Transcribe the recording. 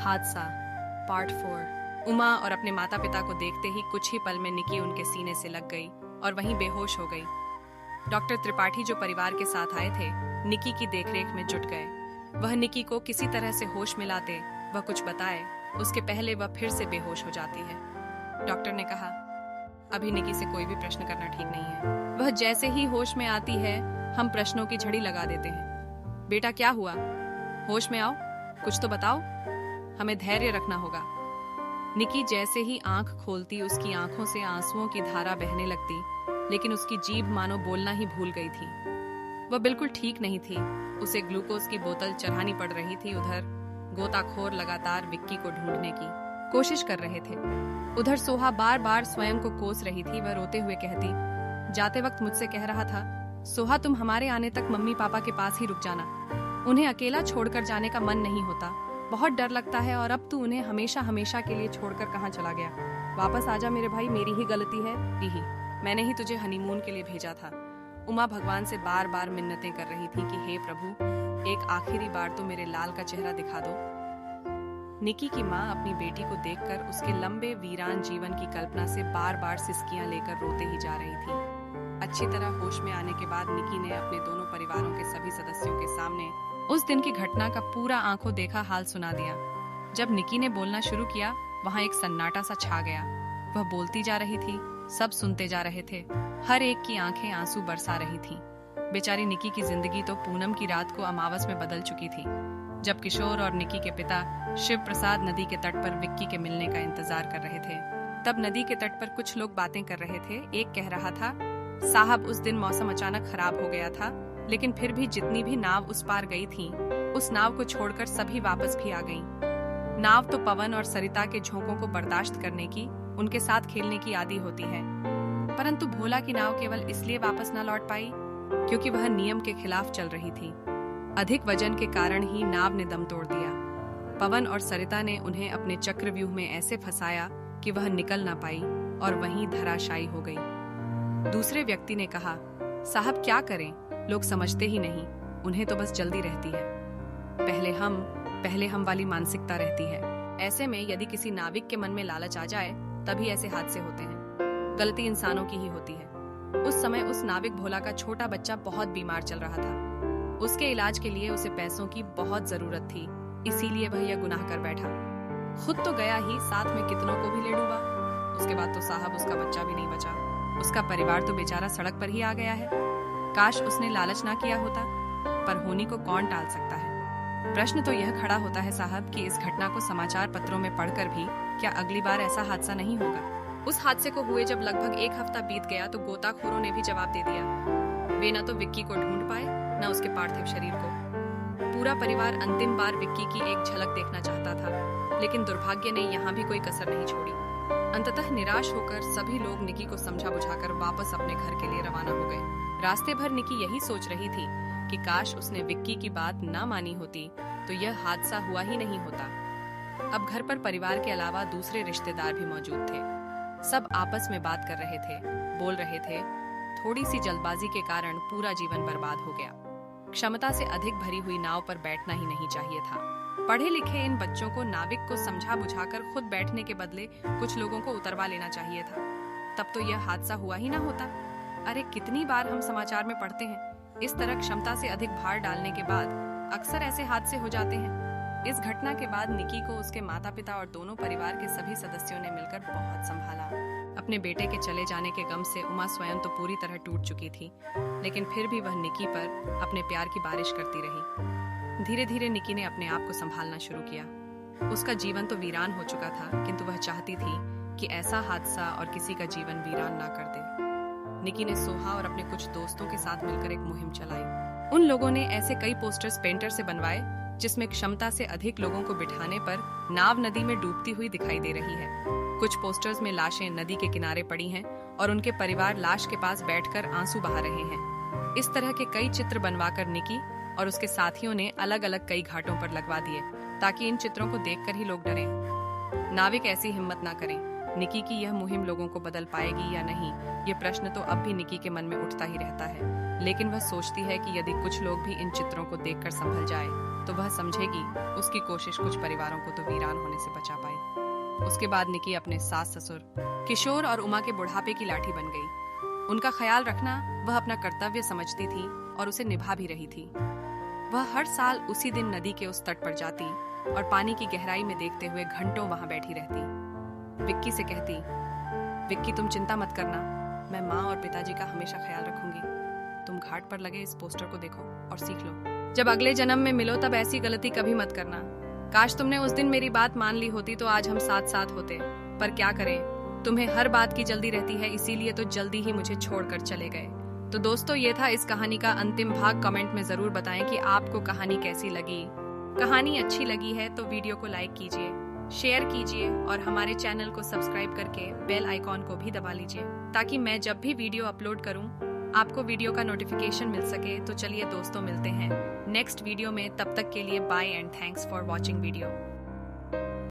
हादसा पार्ट 4। उमा और अपने माता पिता को देखते ही कुछ ही पल में निकी उनके सीने से लग गई और वहीं बेहोश हो गई। डॉक्टर त्रिपाठी जो परिवार के साथ आए थे, निकी की देखरेख में जुट गए। वह निकी को किसी तरह से होश में लाते, वह कुछ बताए उसके पहले वह फिर से बेहोश हो जाती है। डॉक्टर ने कहा, अभी निकी से कोई भी प्रश्न करना ठीक नहीं है। वह जैसे ही होश में आती है, हम प्रश्नों की झड़ी लगा देते हैं। बेटा क्या हुआ? होश में आओ, कुछ तो बताओ, हमें धैर्य रखना होगा। निकी जैसे ही आंख खोलती, उसकी आंखों से आंसुओं की धारा बहने लगती, लेकिन उसकी जीभ मानो बोलना ही भूल गई थी। वह बिल्कुल ठीक नहीं थी। उसे ग्लूकोज की बोतल चढ़ानी पड़ रही थी। उधर गोताखोर लगातार विक्की को ढूंढने की कोशिश कर रहे थे। उधर सोहा बार बार स्वयं को कोस रही थी। वह रोते हुए कहती, जाते वक्त मुझसे कह रहा था, सोहा तुम हमारे आने तक मम्मी पापा के पास ही रुक जाना, उन्हें अकेला छोड़कर जाने का मन नहीं होता, बहुत डर लगता है, और अब तू उन्हें हमेशा हमेशा के लिए छोड़कर कहाँ चला गया? वापस आजा मेरे भाई, मेरी ही गलती है। ही मैंने ही तुझे हनीमून के लिए भेजा था। उमा भगवान से बार बार मिन्नतें कर रही थी कि हे प्रभु, एक आखिरी बार तो मेरे लाल का चेहरा दिखा दो। निकी की माँ अपनी बेटी को देखकर उसके लंबे वीरान जीवन की कल्पना से बार बार सिसकियां लेकर रोते ही जा रही थी। अच्छी तरह होश में आने के बाद निकी ने अपने दोनों परिवारों के सभी सदस्यों के सामने उस दिन की घटना का पूरा आंखों देखा हाल सुना दिया। जब निकी ने बोलना शुरू किया, वहां एक सन्नाटा सा छा गया। वह बोलती जा रही थी, सब सुनते जा रहे थे। हर एक की आंखें आंसू बरसा रही थीं। बेचारी निकी की जिंदगी तो पूनम की रात को अमावस में बदल चुकी थी। जब किशोर और निकी के पिता शिव प्रसाद नदी के तट पर विक्की के मिलने का इंतजार कर रहे थे, तब नदी के तट पर कुछ लोग बातें कर रहे थे। एक कह रहा था, साहब उस दिन मौसम अचानक खराब हो गया था, लेकिन फिर भी जितनी भी नाव उस पार गई थी, उस नाव को छोड़कर सभी वापस भी आ गईं। नाव तो पवन और सरिता के झोंकों को बर्दाश्त करने की, उनके साथ खेलने की आदी होती है, परंतु भोला की नाव केवल इसलिए वापस न लौट पाई क्योंकि वह नियम के खिलाफ चल रही थी। अधिक वजन के कारण ही नाव ने दम तोड़ दिया। पवन और सरिता ने उन्हें अपने चक्रव्यूह में ऐसे फंसाया कि वह निकल न पाई और वहीं धराशायी हो गई। दूसरे व्यक्ति ने कहा, साहब क्या करें, लोग समझते ही नहीं, उन्हें तो बस जल्दी रहती है। पहले हम वाली मानसिकता रहती है। ऐसे में यदि किसी नाविक के मन में लालच आ जाए, तभी ऐसे हादसे होते हैं। गलती इंसानों की ही होती है। उस समय उस नाविक भोला का छोटा बच्चा बहुत बीमार चल रहा था। उसके इलाज के लिए उसे पैसों की बहुत जरूरत थी, इसीलिए वह यह गुनाह कर बैठा। खुद तो गया ही, साथ में कितनों को भी ले डूबा। उसके बाद तो साहब उसका बच्चा भी नहीं बचा, उसका परिवार तो बेचारा सड़क पर ही आ गया है। काश उसने लालच ना किया होता, पर होनी को कौन टाल सकता है। प्रश्न तो यह खड़ा होता है साहब कि इस घटना को समाचार पत्रों में पढ़कर भी क्या अगली बार ऐसा हादसा नहीं होगा? उस हादसे को हुए जब लगभग एक हफ्ता बीत गया, तो गोताखोरों ने भी जवाब दे दिया। वे न तो विक्की को ढूंढ पाए, न उसके पार्थिव शरीर को। पूरा परिवार अंतिम बार विक्की की एक झलक देखना चाहता था, लेकिन दुर्भाग्य ने यहाँ भी कोई कसर नहीं छोड़ी। अंततः निराश होकर सभी लोग निकी को समझा बुझाकर वापस अपने घर के लिए रवाना हो गए। रास्ते भर निकी यही सोच रही थी कि काश उसने विक्की की बात ना मानी होती तो यह हादसा हुआ ही नहीं होता। अब घर पर परिवार के अलावा दूसरे रिश्तेदार भी मौजूद थे। सब आपस में बात कर रहे थे, बोल रहे थे। थोड़ी सी जल्दबाजी के कारण पूरा जीवन बर्बाद हो गया। क्षमता से अधिक भरी हुई नाव पर बैठना ही नहीं चाहिए था। पढ़े लिखे इन बच्चों को नाविक को समझा बुझाकर खुद बैठने के बदले कुछ लोगों को उतरवा लेना चाहिए था, तब तो यह हादसा हुआ ही ना होता। अरे कितनी बार हम समाचार में पढ़ते हैं, इस तरह क्षमता से अधिक भार डालने के बाद अक्सर ऐसे हादसे हो जाते हैं। इस घटना के बाद निकी को उसके माता पिता और दोनों परिवार के सभी सदस्यों ने मिलकर बहुत संभाला। अपने बेटे के चले जाने के गम से उमा स्वयं तो पूरी तरह टूट चुकी थी, लेकिन फिर भी वह निकी पर अपने प्यार की बारिश करती रही। धीरे धीरे निकी ने अपने आप को संभालना शुरू किया। उसका जीवन तो वीरान हो चुका था, किंतु वह चाहती थी कि ऐसा हादसा और किसी का जीवन वीरान ना कर दे। निकी ने सोहा और अपने कुछ दोस्तों के साथ मिलकर एक मुहिम चलाई। उन लोगों ने ऐसे कई पोस्टर्स पेंटर से बनवाए जिसमें क्षमता से अधिक लोगों को बिठाने पर नाव नदी में डूबती हुई दिखाई दे रही है। कुछ पोस्टर्स में लाशें नदी के किनारे पड़ी हैं और उनके परिवार लाश के पास बैठकर आंसू बहा रहे हैं। इस तरह के कई चित्र बनवाकर निकी और उसके साथियों ने अलग अलग कई घाटों पर लगवा दिए, ताकि इन चित्रों को देखकर ही लोग डरें। नाविक ऐसी हिम्मत ना करें, निकी की यह मुहिम लोगों को बदल पाएगी या नहीं, ये प्रश्न तो अब भी निकी के मन में उठता ही रहता है। लेकिन वह सोचती है कि यदि कुछ लोग भी इन चित्रों को देखकर संभल जाए तो वह समझेगी उसकी कोशिश कुछ परिवारों को तो वीरान होने से बचा पाई। उसके बाद निकी अपने सास ससुर किशोर और उमा के बुढ़ापे की लाठी बन गई। उनका ख्याल रखना वह अपना कर्तव्य समझती थी और उसे निभा भी रही थी। वह हर साल उसी दिन नदी के उस तट पर जाती और पानी की गहराई में देखते हुए घंटों वहां बैठी रहती। विक्की से कहती, विक्की तुम चिंता मत करना, मैं माँ और पिताजी का हमेशा ख्याल रखूंगी। तुम घाट पर लगे इस पोस्टर को देखो और सीख लो। जब अगले जन्म में मिलो तब ऐसी गलती कभी मत करना। काश तुमने उस दिन मेरी बात मान ली होती तो आज हम साथ साथ होते, पर क्या करें, तुम्हें हर बात की जल्दी रहती है, इसीलिए तो जल्दी ही मुझे छोड़कर चले गए। तो दोस्तों, ये था इस कहानी का अंतिम भाग। कमेंट में जरूर बताएं कि आपको कहानी कैसी लगी। कहानी अच्छी लगी है तो वीडियो को लाइक कीजिए, शेयर कीजिए और हमारे चैनल को सब्सक्राइब करके बेल आइकॉन को भी दबा लीजिए ताकि मैं जब भी वीडियो अपलोड करूं आपको वीडियो का नोटिफिकेशन मिल सके। तो चलिए दोस्तों, मिलते हैं नेक्स्ट वीडियो में। तब तक के लिए bye and thanks for watching video.